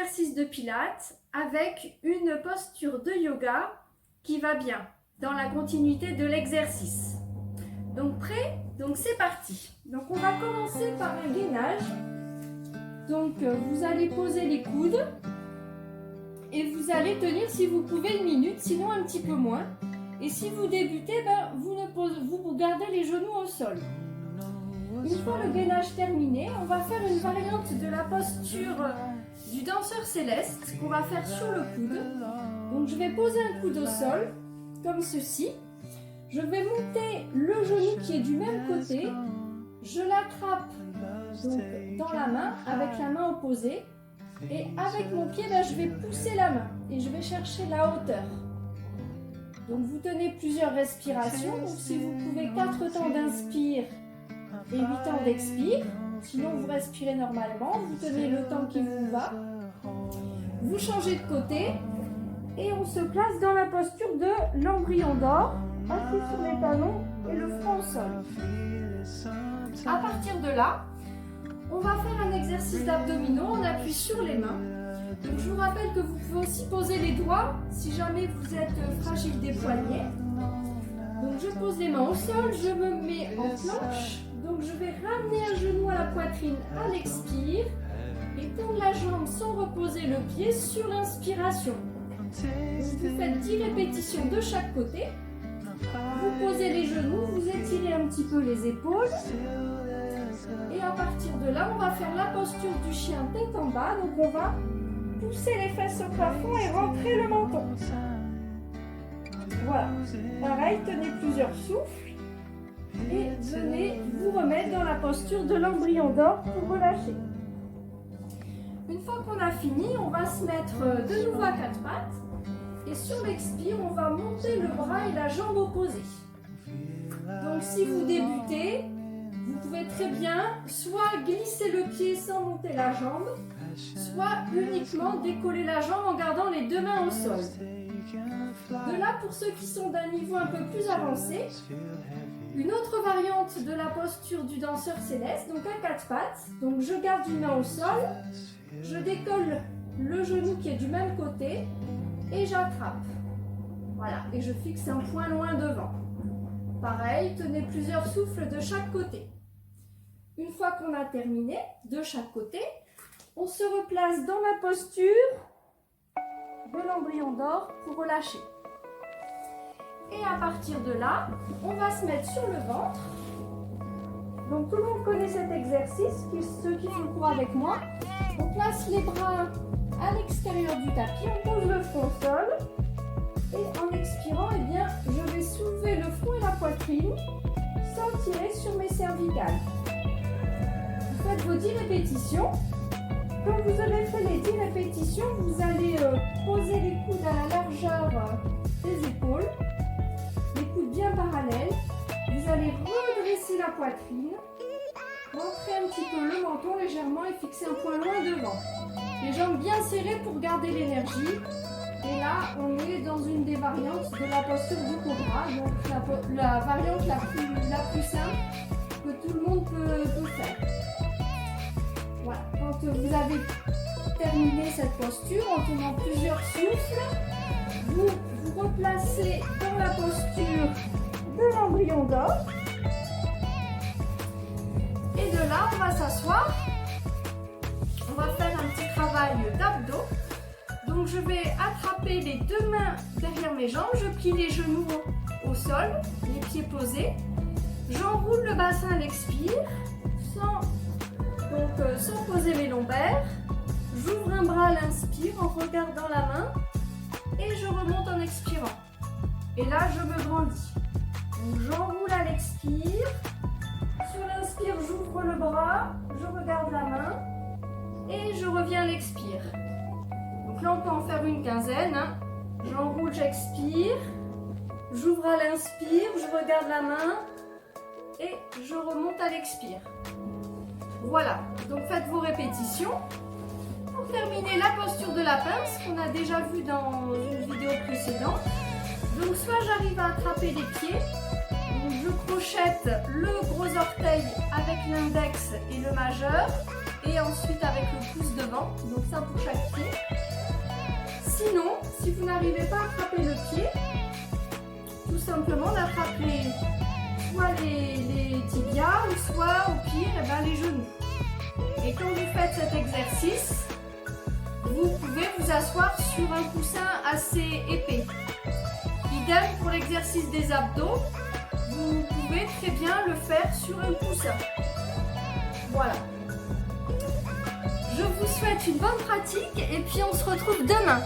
exercice de pilates avec une posture de yoga qui va bien dans la continuité de l'exercice. Donc prêt? Donc c'est parti. Donc on va commencer par un gainage. Donc vous allez poser les coudes et vous allez tenir si vous pouvez 1 minute, sinon un petit peu moins. Et si vous débutez, vous gardez les genoux au sol. Une fois le gainage terminé, on va faire une variante de la posture du danseur céleste qu'on va faire sur le coude. Donc je vais poser un coude au sol, comme ceci. Je vais monter le genou qui est du même côté. Je l'attrape dans la main, avec la main opposée. Et avec mon pied, je vais pousser la main et je vais chercher la hauteur. Donc vous tenez plusieurs respirations. Donc si vous pouvez 4 temps d'inspire et 8 temps d'expire. Sinon vous respirez normalement, vous tenez le temps qui vous va. Vous changez de côté et on se place dans la posture de l'embryon d'or, assis sur les talons et le front au sol. À partir de là, on va faire un exercice d'abdominaux, on appuie sur les mains. Donc je vous rappelle que vous pouvez aussi poser les doigts si jamais vous êtes fragile des poignets. Donc je pose les mains au sol, je me mets en planche. Donc je vais ramener un genou à la poitrine à l'expire et tendre la jambe sans reposer le pied sur l'inspiration. Vous faites 10 répétitions de chaque côté. Vous posez les genoux, vous étirez un petit peu les épaules. Et à partir de là, on va faire la posture du chien tête en bas. Donc on va pousser les fesses au plafond et rentrer le menton. Voilà. Pareil, tenez plusieurs souffles. Et venez vous remettre dans la posture de l'embryon d'or pour relâcher. Une fois qu'on a fini, on va se mettre de nouveau à 4 pattes. Et sur l'expire, on va monter le bras et la jambe opposée. Donc si vous débutez, vous pouvez très bien soit glisser le pied sans monter la jambe, soit uniquement décoller la jambe en gardant les 2 mains au sol. De là, pour ceux qui sont d'un niveau un peu plus avancé, une autre variante de la posture du danseur céleste, donc à 4 pattes. Donc je garde une main au sol, je décolle le genou qui est du même côté et j'attrape. Voilà, et je fixe un point loin devant. Pareil, tenez plusieurs souffles de chaque côté. Une fois qu'on a terminé de chaque côté, on se replace dans la posture de l'embryon d'or pour relâcher. Et à partir de là, on va se mettre sur le ventre. Donc tout le monde connaît cet exercice, ceux qui font le cours avec moi. On place les bras à l'extérieur du tapis, on pose le front au sol. Et en expirant, je vais soulever le front et la poitrine sans tirer sur mes cervicales. Vous faites vos 10 répétitions. Quand vous aurez fait les 10 répétitions, vous allez poser les coudes à la largeur des épaules. Les coudes bien parallèles, vous allez redresser la poitrine, rentrer un petit peu le menton légèrement et fixer un point loin devant. Les jambes bien serrées pour garder l'énergie. Et là, on est dans une des variantes de la posture du cobra, donc la variante la plus simple que tout le monde peut faire. Voilà, quand vous avez terminé cette posture, en tenant plusieurs souffles, vous vous replacez dans la posture de l'embryon d'or. Et de là, on va s'asseoir. On va faire un petit travail d'abdos. Donc je vais attraper les 2 mains derrière mes jambes. Je plie les genoux au sol, les pieds posés. J'enroule le bassin à l'expire, sans poser mes lombaires. J'ouvre un bras à l'inspire en regardant la main. Et je remonte en expirant. Et là, je me grandis. Donc, j'enroule à l'expire. Sur l'inspire, j'ouvre le bras, je regarde la main et je reviens à l'expire. Donc là, on peut en faire une quinzaine. J'enroule, j'expire. J'ouvre à l'inspire, je regarde la main et je remonte à l'expire. Voilà, donc faites vos répétitions. Pour terminer, la posture de la pince qu'on a déjà vu dans une vidéo précédente. Donc soit j'arrive à attraper les pieds, donc je crochette le gros orteil avec l'index et le majeur, et ensuite avec le pouce devant, donc ça pour chaque pied. Sinon, si vous n'arrivez pas à attraper le pied, tout simplement d'attraper soit les tibias ou soit au pire les genoux. Et quand vous faites cet exercice, vous pouvez vous asseoir sur un coussin assez épais. Idem pour l'exercice des abdos, vous pouvez très bien le faire sur un coussin. Voilà. Je vous souhaite une bonne pratique et puis on se retrouve demain.